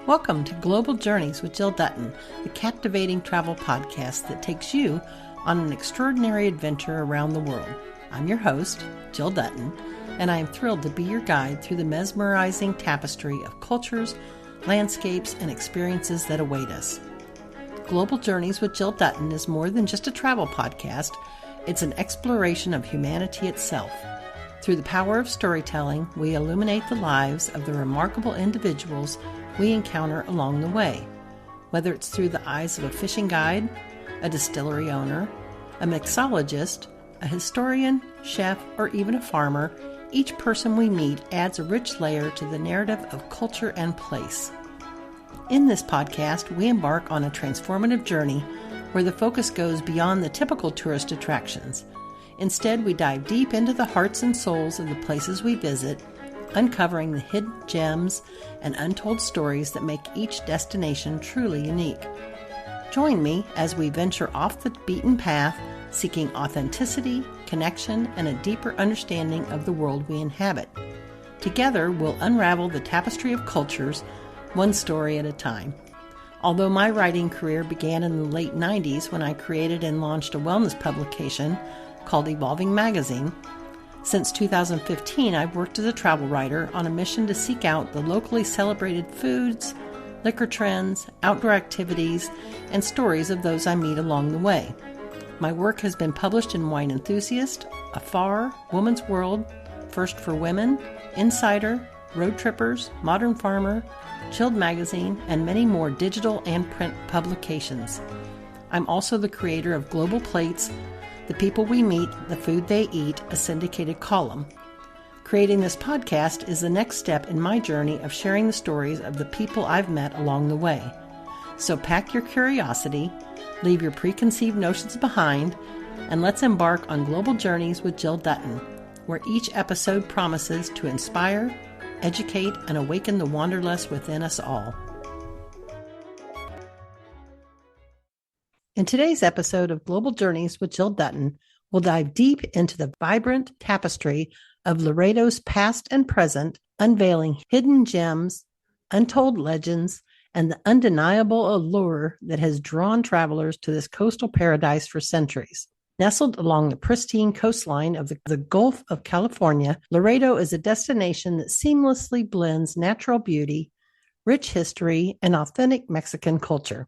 Welcome to Global Journeys with Jill Dutton, the captivating travel podcast that takes you on an extraordinary adventure around the world. I'm your host, Jill Dutton, and I am thrilled to be your guide through the mesmerizing tapestry of cultures, landscapes, and experiences that await us. Global Journeys with Jill Dutton is more than just a travel podcast. It's an exploration of humanity itself. Through the power of storytelling, we illuminate the lives of the remarkable individuals we encounter along the way. Whether it's through the eyes of a fishing guide, a distillery owner, a mixologist, a historian, chef, or even a farmer, each person we meet adds a rich layer to the narrative of culture and place. In this podcast, we embark on a transformative journey where the focus goes beyond the typical tourist attractions. Instead, we dive deep into the hearts and souls of the places we visit, uncovering the hidden gems and untold stories that make each destination truly unique. Join me as we venture off the beaten path, seeking authenticity, connection, and a deeper understanding of the world we inhabit. Together, we'll unravel the tapestry of cultures, one story at a time. Although my writing career began in the late 90s when I created and launched a wellness publication called Evolving Magazine, since 2015 I've worked as a travel writer on a mission to seek out the locally celebrated foods, liquor trends, outdoor activities, and stories of those I meet along the way. My work has been published in Wine Enthusiast, Afar, Woman's World, First for Women, Insider, Road Trippers, Modern Farmer, Chilled Magazine, and many more digital and print publications. I'm also the creator of Global Plates, The People We Meet, The Food They Eat, a syndicated column. Creating this podcast is the next step in my journey of sharing the stories of the people I've met along the way. So pack your curiosity, leave your preconceived notions behind, and let's embark on Global Journeys with Jill Dutton, where each episode promises to inspire, educate, and awaken the wanderlust within us all. In today's episode of Global Journeys with Jill Dutton, we'll dive deep into the vibrant tapestry of Loreto's past and present, unveiling hidden gems, untold legends, and the undeniable allure that has drawn travelers to this coastal paradise for centuries. Nestled along the pristine coastline of the Gulf of California, Loreto is a destination that seamlessly blends natural beauty, rich history, and authentic Mexican culture.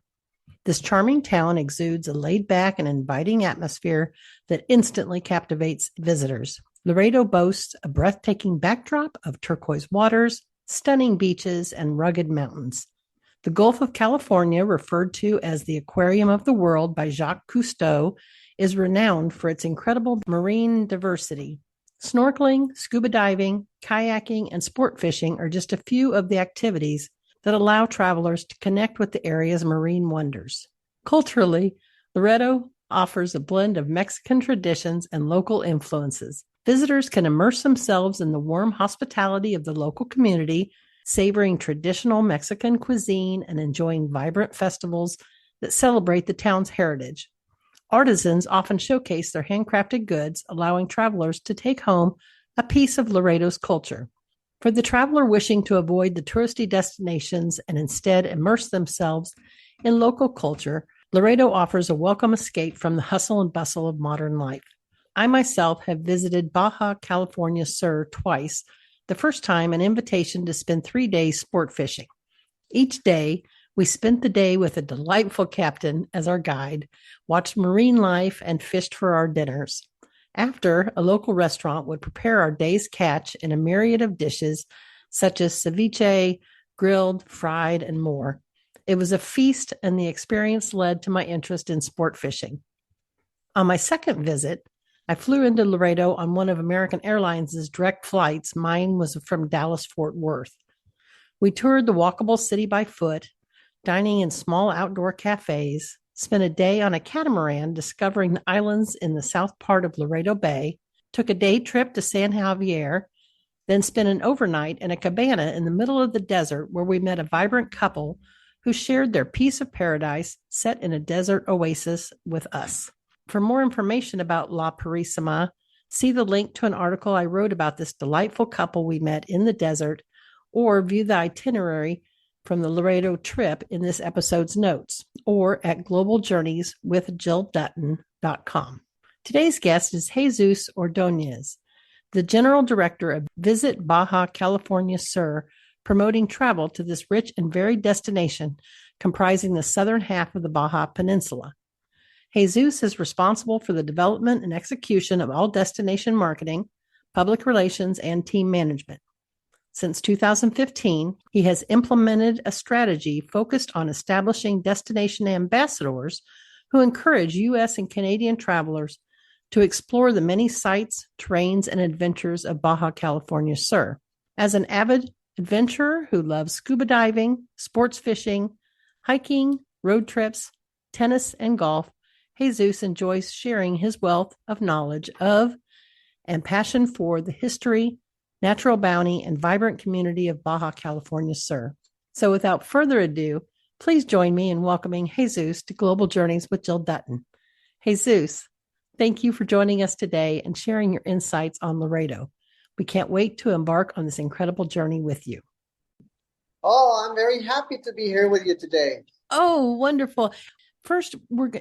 This charming town exudes a laid-back and inviting atmosphere that instantly captivates visitors. Loreto boasts a breathtaking backdrop of turquoise waters, stunning beaches, and rugged mountains. The Gulf of California, referred to as the Aquarium of the World by Jacques Cousteau, is renowned for its incredible marine diversity. Snorkeling, scuba diving, kayaking, and sport fishing are just a few of the activities that allow travelers to connect with the area's marine wonders. Culturally, Loreto offers a blend of Mexican traditions and local influences. Visitors can immerse themselves in the warm hospitality of the local community, savoring traditional Mexican cuisine and enjoying vibrant festivals that celebrate the town's heritage. Artisans often showcase their handcrafted goods, allowing travelers to take home a piece of Loreto's culture. For the traveler wishing to avoid the touristy destinations and instead immerse themselves in local culture, Loreto offers a welcome escape from the hustle and bustle of modern life. I myself have visited Baja California Sur twice, the first time an invitation to spend 3 days sport fishing. Each day, we spent the day with a delightful captain as our guide, watched marine life, and fished for our dinners. After, a local restaurant would prepare our day's catch in a myriad of dishes, such as ceviche, grilled, fried, and more. It was a feast, and the experience led to my interest in sport fishing. On my second visit, I flew into Loreto on one of American Airlines' direct flights. Mine was from Dallas-Fort Worth. We toured the walkable city by foot, dining in small outdoor cafes, spent a day on a catamaran discovering the islands in the south part of Loreto Bay, took a day trip to San Javier, then spent an overnight in a cabana in the middle of the desert where we met a vibrant couple who shared their piece of paradise set in a desert oasis with us. For more information about La Purísima, see the link to an article I wrote about this delightful couple we met in the desert, or view the itinerary from the Loreto trip in this episode's notes or at globaljourneyswithjilldutton.com. Today's guest is Jesus Ordonez, the General Director of Visit Baja California Sur, promoting travel to this rich and varied destination comprising the southern half of the Baja Peninsula. Jesus is responsible for the development and execution of all destination marketing, public relations, and team management. Since 2015, he has implemented a strategy focused on establishing destination ambassadors who encourage U.S. and Canadian travelers to explore the many sights, terrains, and adventures of Baja California Sur. As an avid adventurer who loves scuba diving, sports fishing, hiking, road trips, tennis, and golf, Jesus enjoys sharing his wealth of knowledge of and passion for the history, natural bounty, and vibrant community of Baja California Sur. So without further ado, please join me in welcoming Jesus to Global Journeys with Jill Dutton. Jesus, thank you for joining us today and sharing your insights on Loreto. We can't wait to embark on this incredible journey with you. Oh, I'm very happy to be here with you today. Oh, wonderful. First,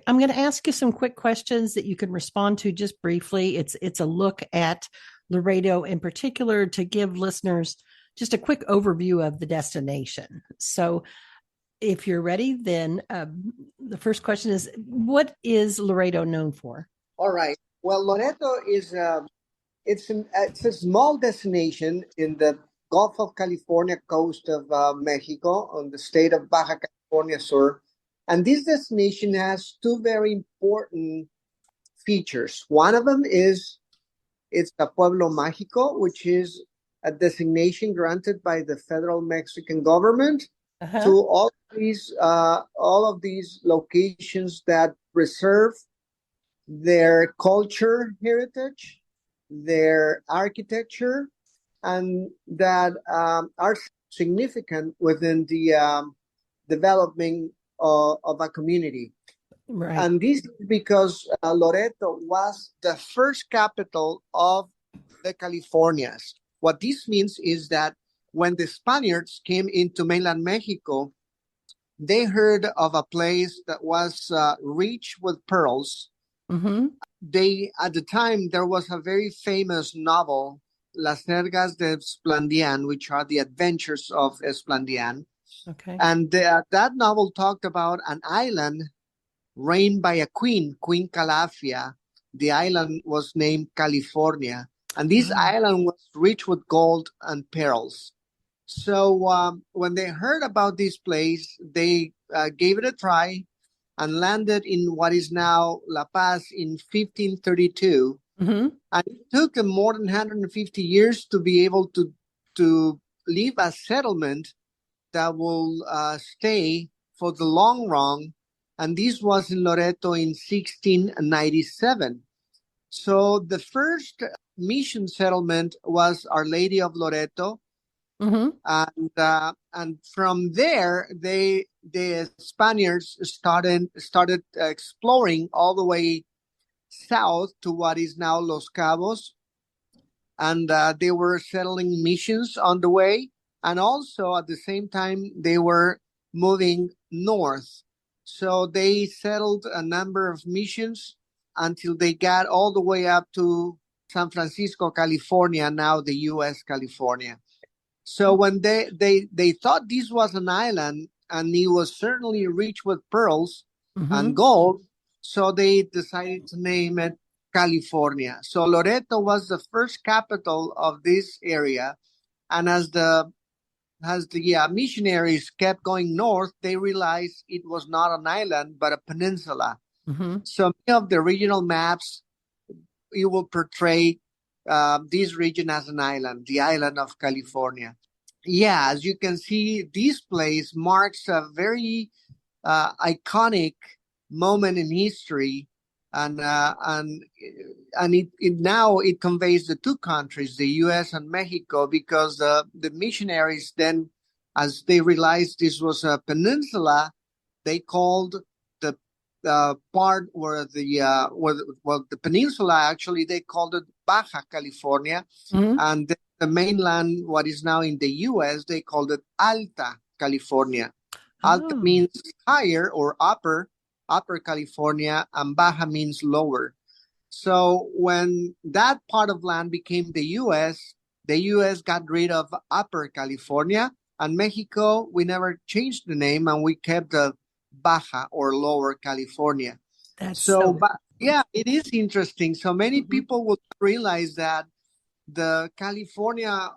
I'm going to ask you some quick questions that you can respond to just briefly. It's a look at Loreto in particular to give listeners just a quick overview of the destination. So if you're ready, then the first question is, what is Loreto known for? All right. Well, Loreto is it's a small destination in the Gulf of California coast of Mexico on the state of Baja California Sur. And this destination has two very important features. One of them is it's a Pueblo Mágico, which is a designation granted by the federal Mexican government to all of these locations that preserve their culture heritage, their architecture, and that are significant within the development of a community. Right. And this is because Loreto was the first capital of the Californias. What this means is that when the Spaniards came into mainland Mexico, they heard of a place that was rich with pearls. Mm-hmm. At the time, there was a very famous novel, Las Ergas de Esplandian, which are the adventures of Esplandian. Okay. And that novel talked about an island reigned by a queen, Queen Calafia. The island was named California. And this island was rich with gold and pearls. So when they heard about this place, they gave it a try and landed in what is now La Paz in 1532. Mm-hmm. And it took them more than 150 years to be able to leave a settlement that will stay for the long run. And this was in Loreto in 1697. So the first mission settlement was Our Lady of Loreto. Mm-hmm. And from there, the Spaniards started exploring all the way south to what is now Los Cabos. And they were settling missions on the way. And also at the same time, they were moving north. So they settled a number of missions until they got all the way up to San Francisco, California, now the U.S. California. So when they thought this was an island and it was certainly rich with pearls and gold, so they decided to name it California. So Loreto was the first capital of this area. And as the missionaries kept going north, they realized it was not an island, but a peninsula. Mm-hmm. So many of the regional maps, it will portray this region as an island, the island of California. Yeah, as you can see, this place marks a very iconic moment in history, and it now conveys the two countries, the U.S. and Mexico, because the missionaries then, as they realized this was a peninsula, they called the part where the peninsula actually they called it Baja California, and the mainland, what is now in the U.S., they called it Alta California. Alta Oh, means higher or upper California, and Baja means lower. So when that part of land became the U.S. got rid of Upper California, and Mexico, we never changed the name, and we kept the Baja or Lower California. that's So, so. but yeah, it is interesting. So many Mhm. people will realize that the California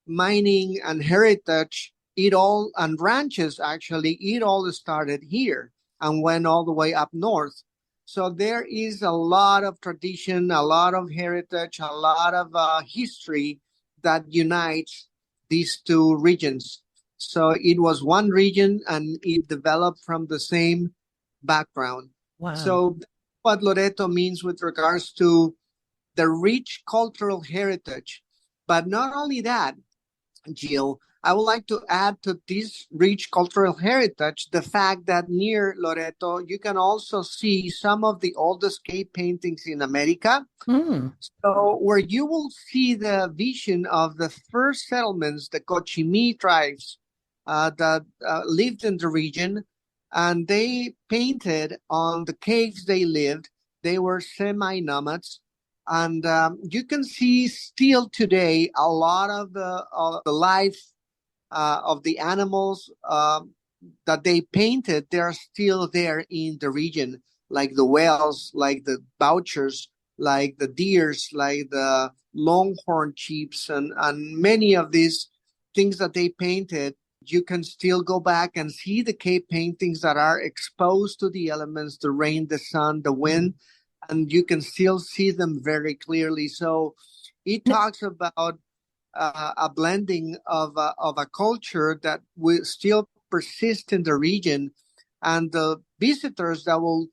mining and heritage, it all, and ranches actually, it all started here and went all the way up north. So there is a lot of tradition, a lot of heritage, a lot of history that unites these two regions. So it was one region and it developed from the same background. Wow. So what Loreto means with regards to the rich cultural heritage. But not only that, Jill, I would like to add to this rich cultural heritage the fact that near Loreto, you can also see some of the oldest cave paintings in America. Mm. So, where you will see the vision of the first settlements, the Cochimi tribes that lived in the region, and they painted on the caves they lived. They were semi nomads, and you can see still today a lot of the life of the animals that they painted. They are still there in the region, like the whales, like the vouchers, like the deers, like the longhorn sheeps, and many of these things that they painted. You can still go back and see the cave paintings that are exposed to the elements, the rain, the sun, the wind, and you can still see them very clearly. So it talks about a blending of a culture that will still persist in the region, and the visitors that will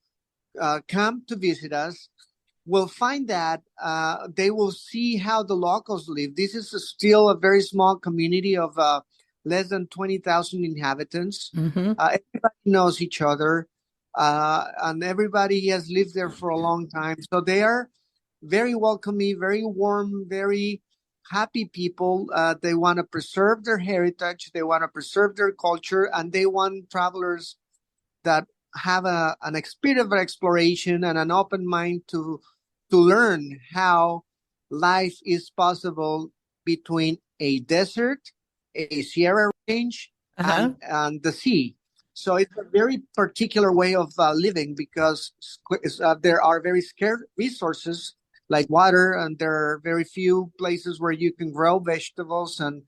come to visit us will find that they will see how the locals live. This is still a very small community of less than 20,000 inhabitants. Hmm. Everybody knows each other, and everybody has lived there for a long time. So they are very welcoming, very warm, very happy people. They want to preserve their heritage, they want to preserve their culture, and they want travelers that have an spirit of exploration and an open mind to learn how life is possible between a desert, a Sierra range, Uh-huh. and the sea. So it's a very particular way of living because there are very scarce resources like water, and there are very few places where you can grow vegetables and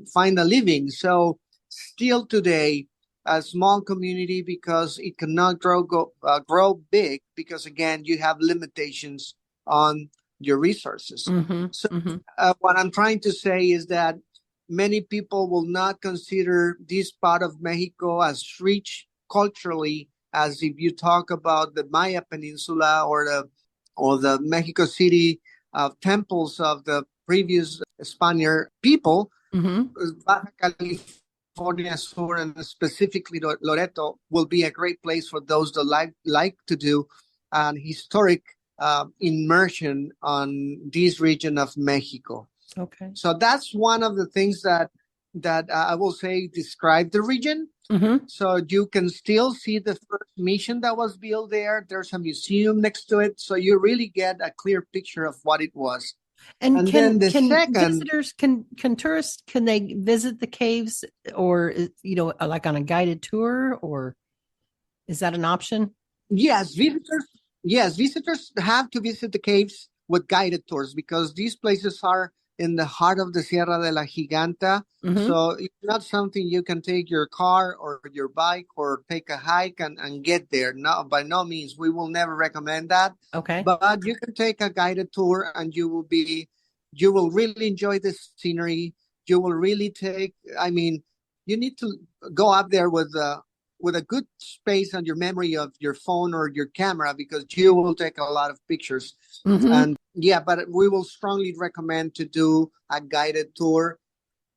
find a living. So still today, a small community because it cannot grow big because again you have limitations on your resources. Hmm. So Hmm. what I'm trying to say is that many people will not consider this part of Mexico as rich culturally as if you talk about the Maya Peninsula or the Mexico City temples of the previous Spaniard people. Hmm. Baja California Sur and specifically Loreto will be a great place for those that like to do an historic immersion on this region of Mexico. Okay. So that's one of the things that I will say describe the region. Hmm. So you can still see the first mission that was built there. There's a museum next to it, so you really get a clear picture of what it was. And And then the can second, visitors can tourists can they visit the caves or like on a guided tour, or is that an option? yes, visitors have to visit the caves with guided tours because these places are in the heart of the Sierra de la Giganta. Hmm. So it's not something you can take your car or your bike or take a hike and get there. No, by no means. We will never recommend that. Okay. But you can take a guided tour and you will really enjoy the scenery. You will really I mean, you need to go up there with a good space on your memory of your phone or your camera because you will take a lot of pictures. Hmm. And yeah, but we will strongly recommend to do a guided tour,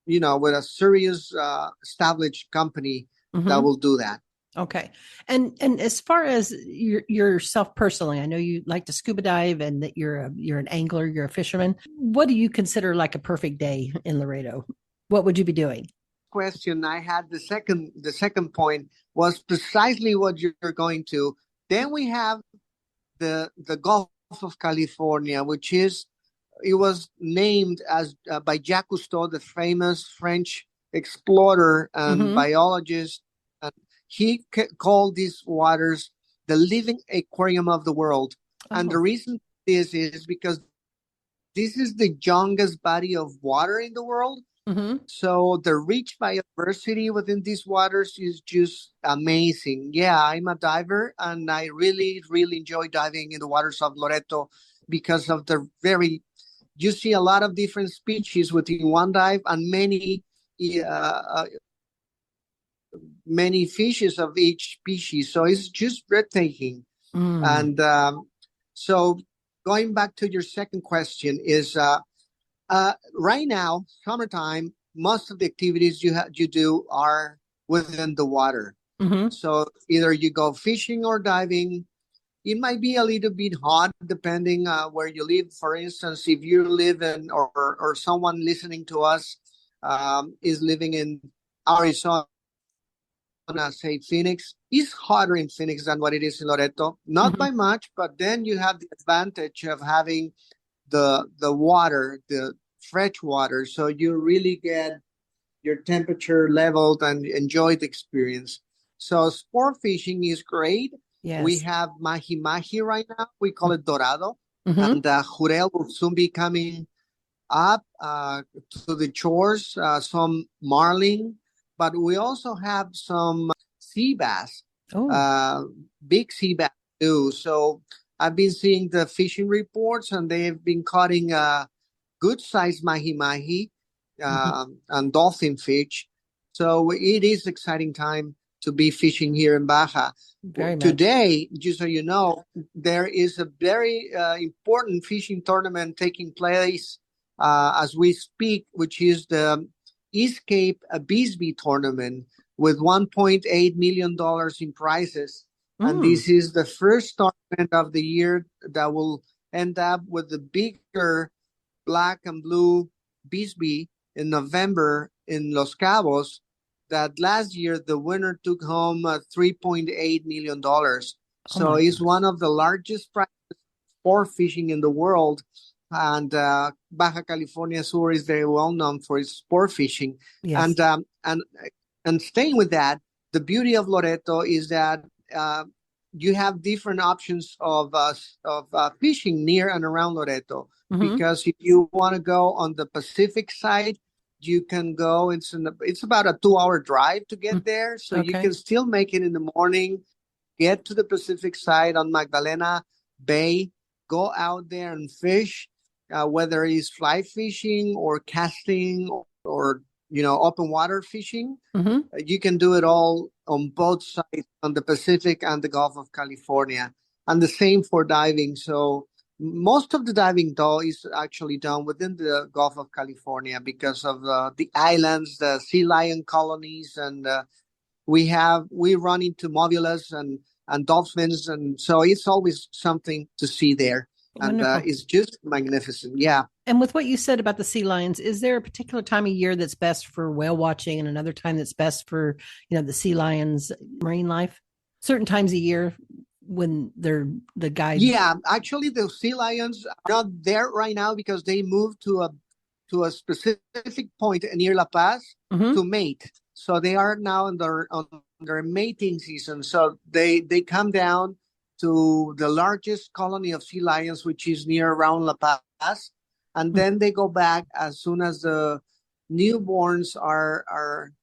with a serious established company that Hmm. will do that. Okay. And as far as yourself personally, I know you like to scuba dive and that you're an angler, you're a fisherman. What do you consider like a perfect day in Laredo? What would you be doing? question, I had the second point was precisely what you're going to. Then we have the Gulf of California, which is it was named as by Jacques Cousteau, the famous French explorer and Mm-hmm. biologist. And he called these waters the living aquarium of the world. And the Oh. reason is because this is the youngest body of water in the world. Mm-hmm. So the rich biodiversity within these waters is just amazing. Yeah, I'm a diver and I really, really enjoy diving in the waters of Loreto because of the very, you see a lot of different species within one dive and many fishes of each species. So it's just breathtaking. Mm. And so going back to your second question is right now, summertime, most of the activities you do are within the water. Mm-hmm. So either you go fishing or diving. It might be a little bit hot depending where you live. For instance, if you live in or someone listening to us is living in Arizona, say Phoenix, it's hotter in Phoenix than what it is in Loreto. Not Mm-hmm. by much, but then you have the advantage of having the water, the fresh water, so you really get your temperature leveled and enjoy the experience. So sport fishing is great. We Yes. have mahi mahi right now. We call it dorado, Mm-hmm. and Jurel will soon be coming up to the shores. Some marlin, but we also have some sea bass, Oh. uh, big sea bass too. So I've been seeing the fishing reports, and they've been cutting good sized mahi mahi Mm-hmm. and dolphin fish. So it is exciting time to be fishing here in Baja. Very much. Today, just so you know, there is a very important fishing tournament taking place as we speak, which is the East Cape Bisbee tournament with $1.8 million in prizes. And Mm. this is the first tournament of the year that will end up with the bigger black and blue Bisbee in November in Los Cabos. That last year the winner took home $3.8 million. Oh So my it's goodness. one of the largest prizes for fishing in the world. And Baja California Sur is very well known for its sport fishing. Yes. And staying with that, the beauty of Loreto is that uh, you have different options of fishing near and around Loreto. Mm-hmm. Because if you want to go on the Pacific side, you can go. It's about a 2 hour drive to get Mm. there, so you Okay. can still make it in the morning. Get to the Pacific side on Magdalena Bay, go out there and fish, whether it's fly fishing or casting or open water fishing. Mm-hmm. You can do it all on both sides, on the Pacific and the Gulf of California, and the same for diving. So most of the diving, though, is actually done within the Gulf of California because of the islands, the sea lion colonies, and we run into movulas and dolphins, and so it's always something to see there, and Wonderful. it's just magnificent. Yeah. And with what you said about the sea lions, is there a particular time of year that's best for whale watching and another time that's best for, the sea lions marine life? Certain times a year when they're the guide. Yeah, actually, the sea lions are not there right now because they moved to a specific point near La Paz Mm-hmm. to mate. So they are now on their mating season. So they come down to the largest colony of sea lions, which is near around La Paz, and then they go back as soon as the newborns are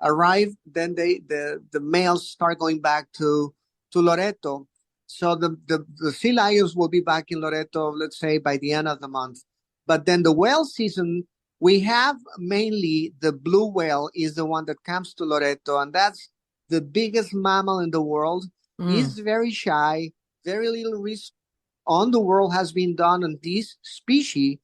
arrive. Then the males start going back to Loreto. So the sea lions will be back in Loreto, let's say by the end of the month. But then the whale season, we have mainly the blue whale is the one that comes to Loreto, and that's the biggest mammal in the world. Mm. He's very shy, very little research on the world has been done on this species,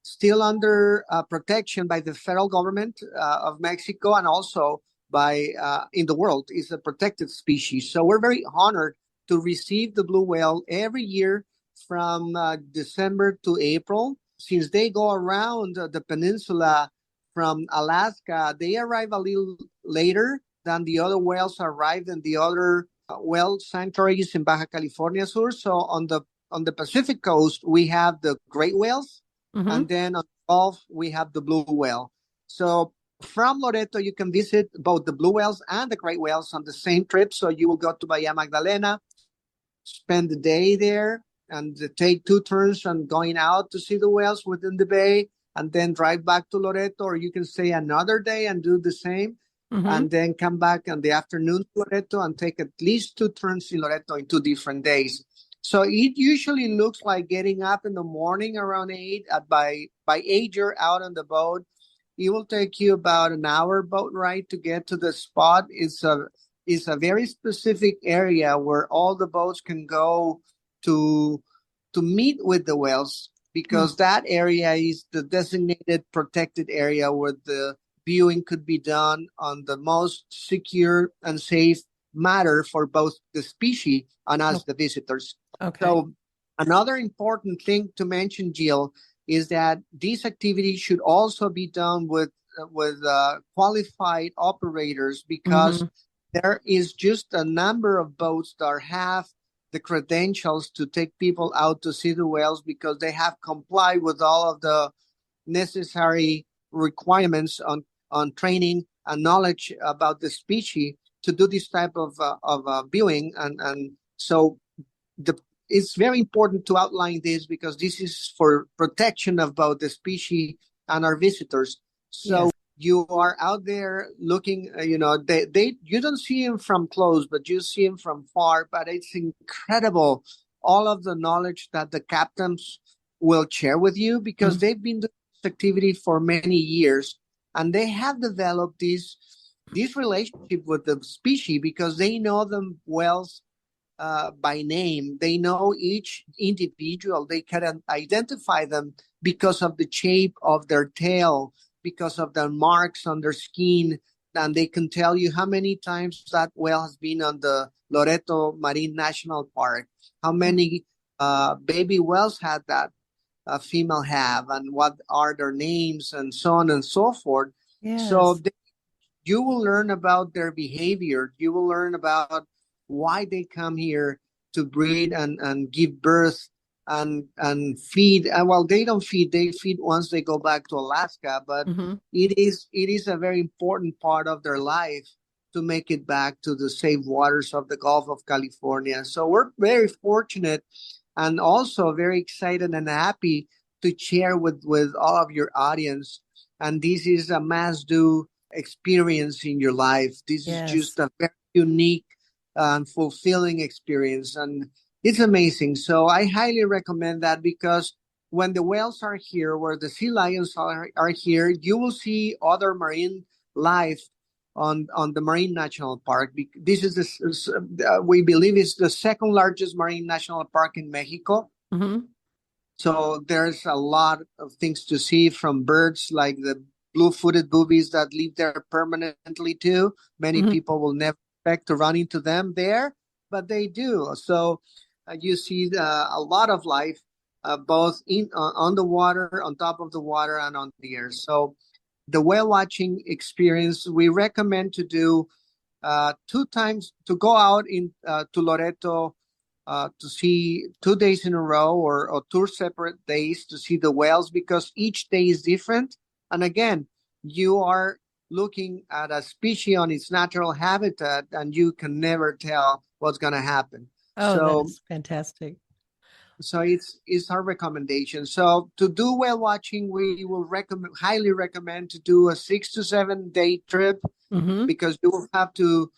still under protection by the federal government of Mexico and also by in the world is a protected species. So we're very honored to receive the blue whale every year from December to April. Since they go around the peninsula from Alaska, they arrive a little later than the other whales arrived in the other whale sanctuaries in Baja California Sur. So on the Pacific coast, we have the great whales, Mm-hmm. and then on the Gulf, we have the blue whale. So from Loreto, you can visit both the blue whales and the great whales on the same trip. So you will go to Bahia Magdalena, spend the day there, and take two turns on going out to see the whales within the bay, and then drive back to Loreto, or you can stay another day and do the same, Mm-hmm. and then come back in the afternoon to Loreto and take at least two turns in Loreto in 2 different days. So it usually looks like getting up in the morning around 8. By 8, you're out on the boat. It will take you about an hour boat ride to get to the spot. It's a very specific area where all the boats can go to meet with the whales, because that area is the designated protected area where the viewing could be done on the most secure and safe matter for both the species and us, the visitors. Okay. So another important thing to mention, Jill, is that these activities should also be done with qualified operators, because there is just a number of boats that have the credentials to take people out to see the whales, because they have complied with all of the necessary requirements on training and knowledge about the species to do this type of viewing. And so the it's very important to outline this, because this is for protection of both the species and our visitors. So Yes. you are out there looking, you don't see him from close, but you see him from far. But it's incredible, all of the knowledge that the captains will share with you, because they've been doing this activity for many years, and they have developed this relationship with the species, because they know them well by name. They know each individual. They can identify them because of the shape of their tail, because of the marks on their skin, and they can tell you how many times that whale has been on the Loreto Marine National Park, how many baby whales had that female have, and what are their names, and so on and so forth. So Yes. you will learn about their behavior. You will learn about why they come here to breed and give birth and feed. Well, they don't feed; they feed once they go back to Alaska. But it is a very important part of their life to make it back to the safe waters of the Gulf of California. So we're very fortunate, and also very excited and happy to share with all of your audience. And this is a must do experience in your life. This is Yes. just a very unique and fulfilling experience, and it's amazing. So I highly recommend that, because when the whales are here, where the sea lions are here, you will see other marine life on the Marine National Park. This is we believe is the second largest marine national park in Mexico. So there's a lot of things to see, from birds like the blue-footed boobies that live there permanently too. Many people will never expect to run into them there, but they do. So you see a lot of life, both on the water, on top of the water, and on the air. So the whale watching experience, we recommend to do 2 times, to go out to Loreto to see 2 days in a row, or 2 separate days to see the whales, because each day is different. And again, you are looking at a species on its natural habitat, and you can never tell what's going to happen. Oh, that is fantastic. So it's our recommendation. So to do whale watching, we will highly recommend to do a 6 to 7 day trip, because you will have to,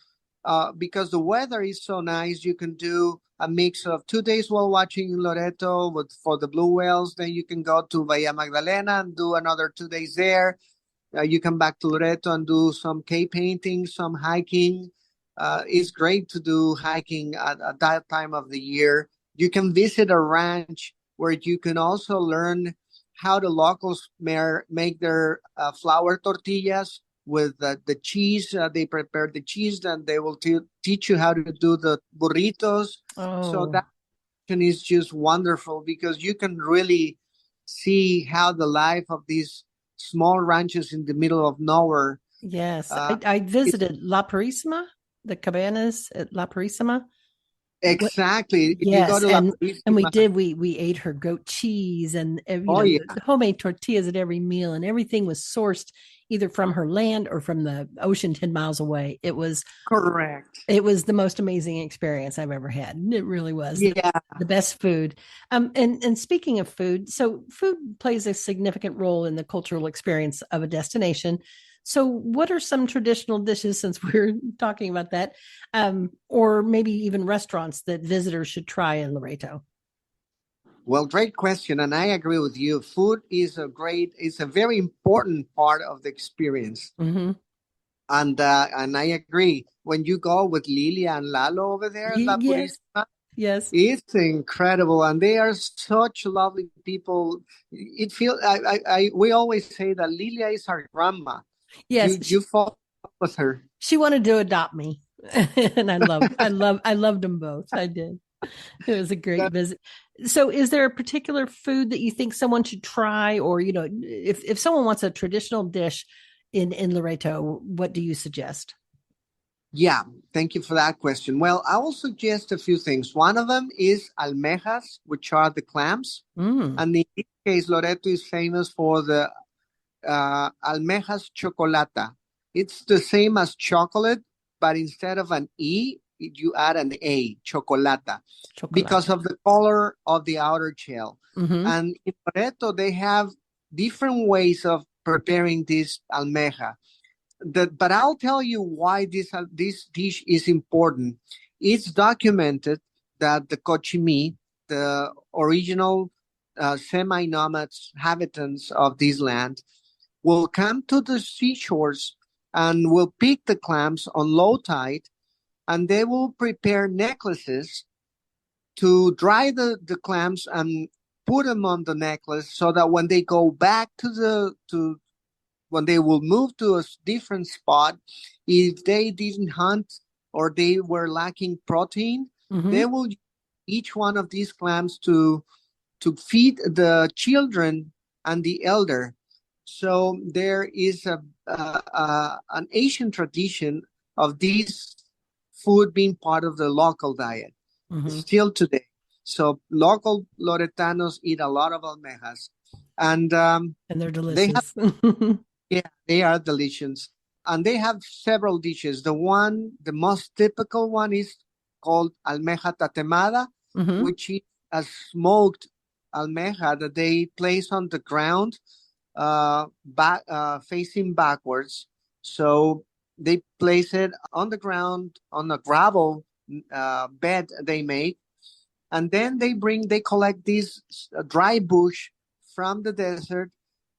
because the weather is so nice. You can do a mix of 2 days while watching in Loreto for the blue whales. Then you can go to Bahia Magdalena and do another 2 days there. You come back to Loreto and do some cave painting, some hiking. It's great to do hiking at that time of the year. You can visit a ranch where you can also learn how the locals make their flour tortillas with the cheese. They prepare the cheese, and they will teach you how to do the burritos. So that is just wonderful, because you can really see how the life of these small ranches in the middle of nowhere Yes. Uh, I it's visited La Purísima, the cabanas at La Purísima. exactly if you go Yes, to La and we Purísima. did we ate her goat cheese and Oh yeah, the homemade tortillas at every meal, and everything was sourced either from her land or from the ocean 10 miles away. correct. It was the most amazing experience I've ever had. It really was Yeah. the best food. And speaking of food, so food plays a significant role in the cultural experience of a destination. So, what are some traditional dishes, since we're talking about that, or maybe even restaurants that visitors should try in Loreto? Well, great question, and I agree with you. Food is a very important part of the experience, Mm-hmm. and I agree. When you go with Lilia and Lalo over there at La Yes, Purísima, yes, it's incredible, and they are such lovely people. It feel we always say that Lilia is our grandma. yes. You fall with her. She wanted to adopt me, and I loved them both. I did. It was a great visit. So, is there a particular food that you think someone should try, or if someone wants a traditional dish in Loreto, what do you suggest? Yeah, thank you for that question. Well, I will suggest a few things. One of them is almejas, which are the clams. Mm, And in this case, Loreto is famous for the almejas chocolata. It's the same as chocolate, but instead of an E, you add an A, chocolata, because chocolate. of the color of the outer shell. Mm-hmm. And in Loreto, they have different ways of preparing this almeja. But I'll tell you why this dish is important. It's documented that the Cochimi, the original semi-nomads, inhabitants of this land, will come to the seashores and will pick the clams on low tide, and they will prepare necklaces to dry the clams and put them on the necklace so that when they go back to when they will move to a different spot, if they didn't hunt or they were lacking protein, they Mm-hmm. will use each one of these clams to feed the children and the elder. So there is an Asian tradition of this food being part of the local diet Mm-hmm. still today. So local Loretanos eat a lot of almejas, and And they're they have delicious. yeah, they are delicious. And they have several dishes. The most typical one is called almeja tatemada, Mm-hmm. which is a smoked almeja that they place on the ground, facing backwards. So they place it on the ground on a gravel bed they make, and then they collect this dry bush from the desert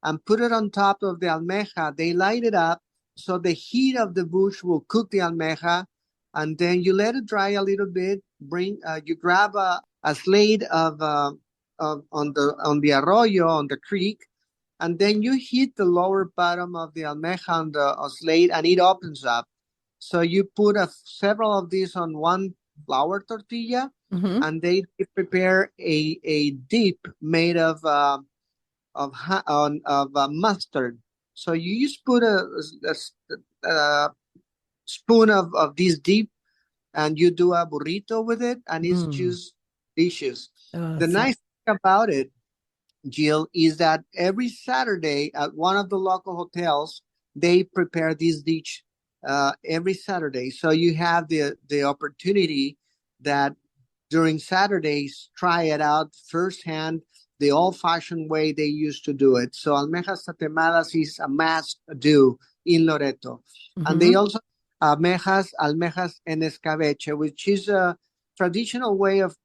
and put it on top of the almeja. They light it up so the heat of the bush will cook the almeja, and then you let it dry a little bit. You grab a slate of on the arroyo on the creek, and then you hit the lower bottom of the almeja on the slate, and it opens up. So you put several of these on one flour tortilla, Mm-hmm. and they prepare a dip made of mustard. So you just put a spoon of this dip, and you do a burrito with it, and it's Mm. just delicious. Oh, The nice thing about it, Jill, is that every Saturday at one of the local hotels, they prepare this dish every Saturday. So you have the opportunity that during Saturdays, try it out firsthand, the old-fashioned way they used to do it. So almejas tatemadas is a must do in Loreto. And they mm-hmm. also almejas en escabeche, which is a traditional way of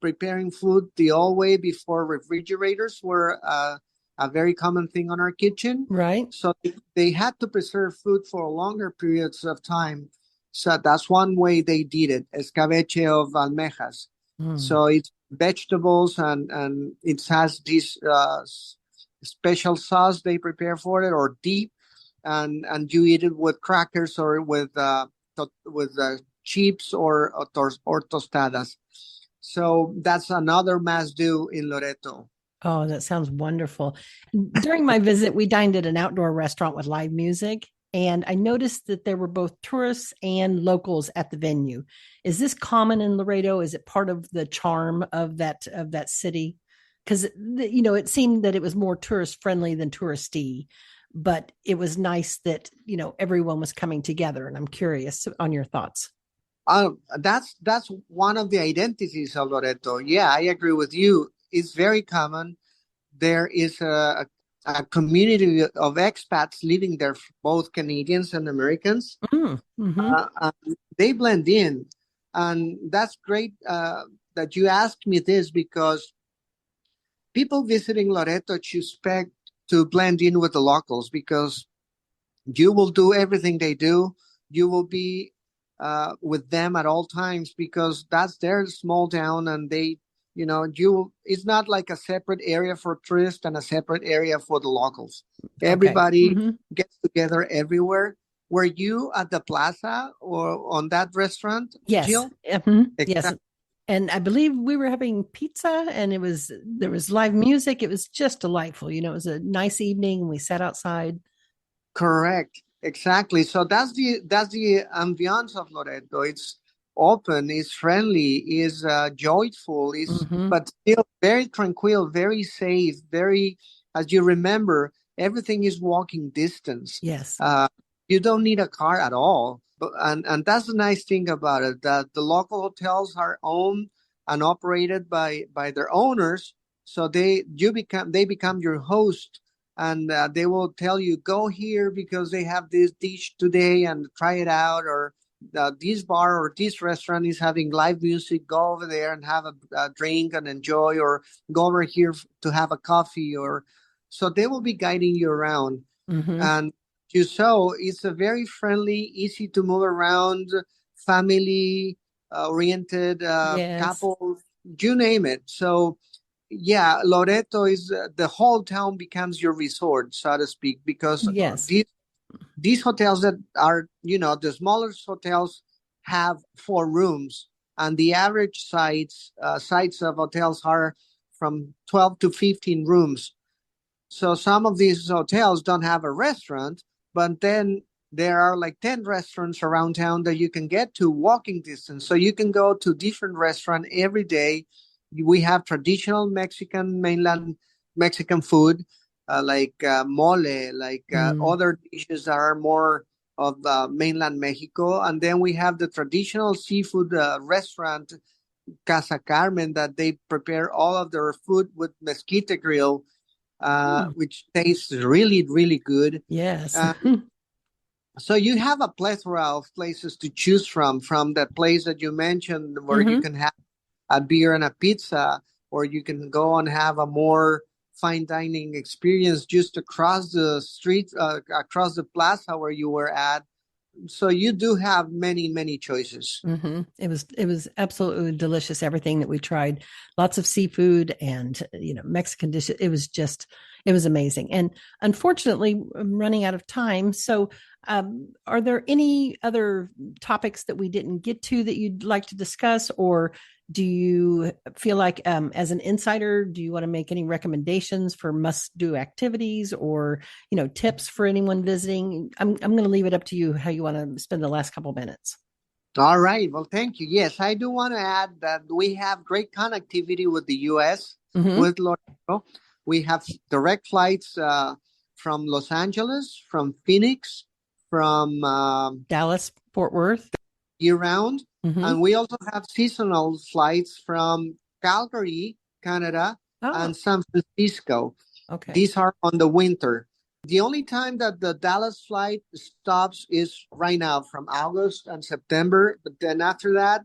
preparing food the old way before refrigerators were a very common thing on our kitchen. Right. So they had to preserve food for longer periods of time. So that's one way they did it, escabeche of almejas. Mm. So it's vegetables and it has this special sauce they prepare for it or deep, and you eat it with crackers or with chips or tostadas. So that's another must do in Loreto. Oh, that sounds wonderful. During my visit, we dined at an outdoor restaurant with live music. and I noticed that there were both tourists and locals at the venue. Is this common in Laredo? Is it part of the charm of that city? Because it seemed that it was more tourist friendly than touristy, but it was nice that everyone was coming together. And I'm curious on your thoughts. That's one of the identities of Loreto. Yeah, I agree with you. It's very common. There is a community of expats living there, both Canadians and Americans. Mm-hmm. They blend in, and that's great that you asked me this, because people visiting Loreto expect to blend in with the locals, because you will do everything they do. You will be with them at all times, because that's their small town, and it's not like a separate area for tourists and a separate area for the locals. Okay. Everybody Mm-hmm. gets together everywhere. Were you at the plaza or on that restaurant, Yes. Jill? Mhm. Yes. Exactly. And I believe we were having pizza, and there was live music. It was just delightful. It was a nice evening. We sat outside. Correct. Exactly. So that's the ambiance of Loreto. It's open, it's friendly, is joyful, is Hmm. but still very tranquil, very safe, very, as you remember, everything is walking distance. Yes. Uh, you don't need a car at all. And that's the nice thing about it, that the local hotels are owned and operated by their owners. So they become your host, and they will tell you, go here because they have this dish today and try it out, or this bar or this restaurant is having live music, go over there and have a drink and enjoy, or go over here to have a coffee, or so they will be guiding you around. Hmm. And you saw it's a very friendly, easy to move around, family oriented, Yes. couple, you name it. So yeah, Loreto is the whole town becomes your resort, so to speak, because Yes. these hotels that are, the smallest hotels have 4 rooms, and the average sites of hotels are from 12 to 15 rooms. So some of these hotels don't have a restaurant, but then there are like 10 restaurants around town that you can get to walking distance. So you can go to different restaurant every day. We have traditional Mexican, mainland Mexican food, like mole, like Mm. other dishes that are more of mainland Mexico. And then we have the traditional seafood restaurant, Casa Carmen, that they prepare all of their food with mesquite grill, Mm. which tastes really, really good. Yes. Uh, so you have a plethora of places to choose from that place that you mentioned, where you Hmm. can have a beer and a pizza, or you can go and have a more fine dining experience just across the street, across the plaza where you were at. So you do have many, many choices. It was absolutely delicious. Everything that we tried, lots of seafood and Mexican dishes. It was amazing. And unfortunately, I'm running out of time. So, are there any other topics that we didn't get to that you'd like to discuss, or do you feel like, as an insider, do you want to make any recommendations for must-do activities, or tips for anyone visiting? I'm going to leave it up to you how you want to spend the last couple minutes. All right. Well, thank you. Yes, I do want to add that we have great connectivity with the U.S., Hmm. with Loreto. We have direct flights from Los Angeles, from Phoenix, from Dallas, Fort Worth. year round. Hmm. And we also have seasonal flights from Calgary, Canada, Oh, and San Francisco. okay. These are on the winter. The only time that the Dallas flight stops is right now, from August and September. But then after that,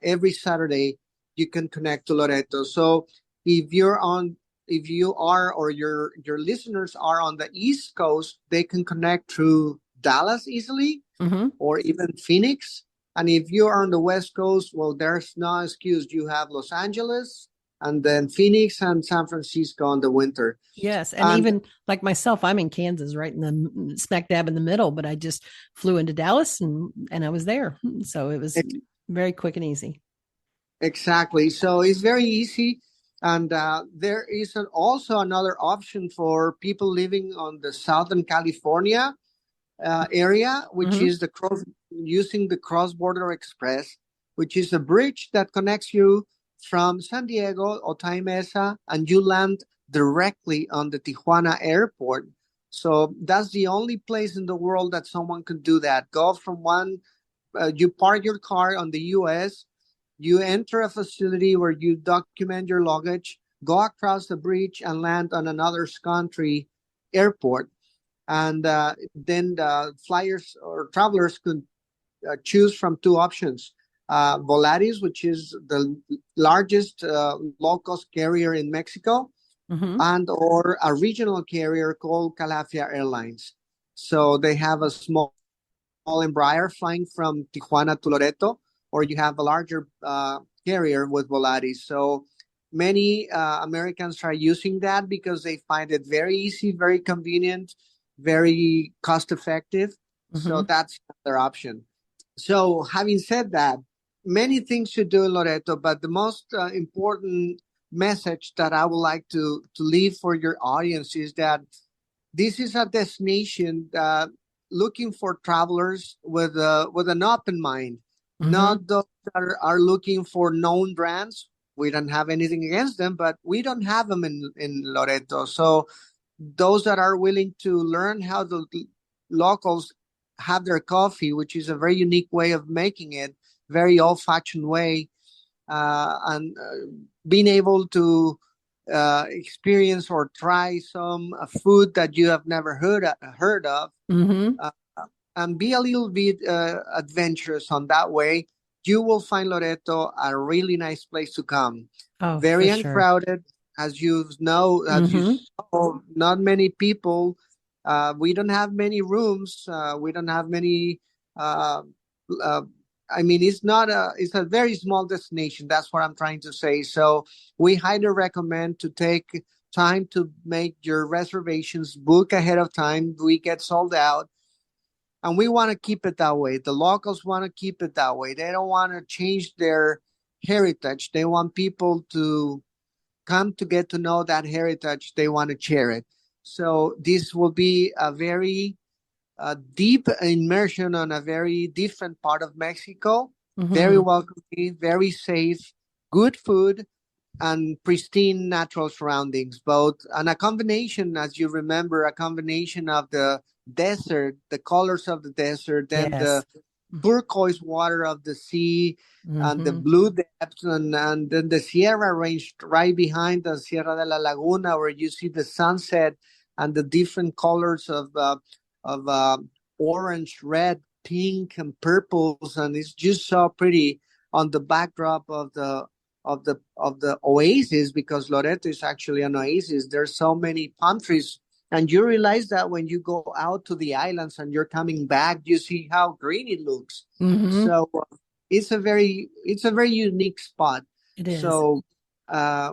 every Saturday you can connect to Loreto. So if you're on, if you are, or your listeners are on the East Coast, they can connect through Dallas easily, Hmm. or even Phoenix. And if you are on the West Coast, well, there's no excuse. You have Los Angeles, and then Phoenix and San Francisco in the winter. Yes, and And even like myself, I'm in Kansas, right in the smack dab in the middle. But I just flew into Dallas, and I was there, so it was very quick and easy. exactly. So it's very easy. And there is also another option for people living on the Southern California. area, which Mhm. is using the Cross-Border Express, which is a bridge that connects you from San Diego, Otay Mesa, and you land directly on the Tijuana airport. So that's the only place in the world that someone could do that. Go from you park your car on the U.S., you enter a facility where you document your luggage, go across the bridge and land on another country airport. And then the flyers or travelers could choose from two options. Volaris, which is the largest low-cost carrier in Mexico, Mhm. and or a regional carrier called Calafia Airlines. So they have a small Embraer flying from Tijuana to Loreto, or you have a larger carrier with Volaris. So many Americans are using that because they find it very easy, very convenient, very cost effective. So Mhm. that's their option. So having said that, many things to do in Loreto, but the most important message that I would like to leave for your audience is that this is a destination looking for travelers with an open mind, Mhm. not those that are looking for known brands. We don't have anything against them, but we don't have them in Loreto. So those that are willing to learn how the locals have their coffee, which is a very unique way of making it, very old-fashioned way, and being able to experience or try some food that you have never heard of, Mhm. uh, and be a little bit adventurous on that way, you will find Loreto a really nice place to come. Oh, Very for sure. uncrowded, as you Mhm. saw, not many people. We don't have many rooms. We don't have many. Uh, uh, I mean, it's a very small destination. That's what I'm trying to say. So we highly recommend to take time to make your reservations, book ahead of time. We get sold out, and we want to keep it that way. The locals want to keep it that way. They don't want to change their heritage. They want people to come to get to know that heritage. They want to share it. So this will be a very deep immersion on a very different part of Mexico. Very Mhm. welcoming, very safe, good food, and pristine natural surroundings. Both and a combination, as you remember, a combination of the desert, the colors of the desert, then the Yes. turquoise water of the sea, and the Mhm. blue depths, and then the Sierra Range right behind the Sierra de la Laguna, where you see the sunset and the different colors of orange, red, pink, and purples, and it's just so pretty on the backdrop of the oasis, because Loreto is actually an oasis. There's so many palm trees, and you realize that when you go out to the islands and you're coming back, you see how green it looks. Mhm. So it's a very unique spot. It is. So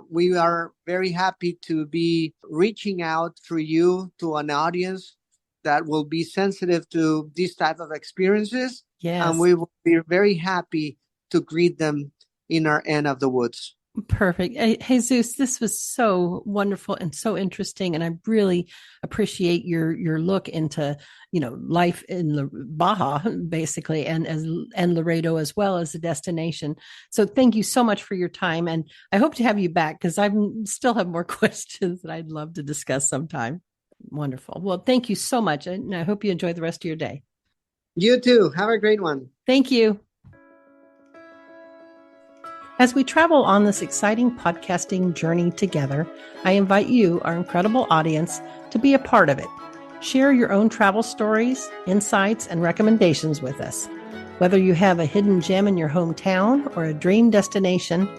we are very happy to be reaching out through you to an audience that will be sensitive to this type of experiences, and Yes. we will be very happy to greet them in our end of the woods. Perfect. Jesus, this was so wonderful and so interesting, and I really appreciate your look into life in Baja, basically, and Laredo as well as a destination. So thank you so much for your time, and I hope to have you back because I still have more questions that I'd love to discuss sometime. Wonderful. Well, thank you so much, and I hope you enjoy the rest of your day. You too. Have a great one. Thank you. As we travel on this exciting podcasting journey together, I invite you, our incredible audience, to be a part of it. Share your own travel stories, insights, and recommendations with us. Whether you have a hidden gem in your hometown or a dream destination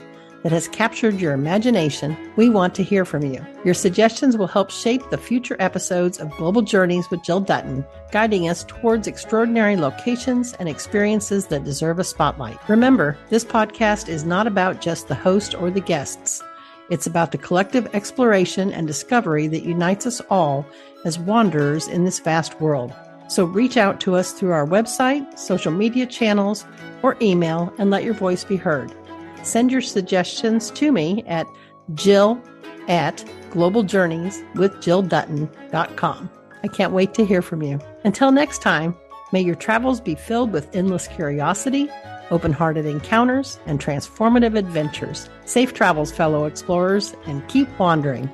that has captured your imagination, we want to hear from you. Your suggestions will help shape the future episodes of Global Journeys with Jill Dutton, guiding us towards extraordinary locations and experiences that deserve a spotlight. Remember, this podcast is not about just the host or the guests. It's about the collective exploration and discovery that unites us all as wanderers in this vast world. So reach out to us through our website, social media channels, or email and let your voice be heard. Send your suggestions to me at jill@globaljourneyswithjilldutton.com. I can't wait to hear from you. Until next time, may your travels be filled with endless curiosity, open-hearted encounters, and transformative adventures. Safe travels, fellow explorers, and keep wandering.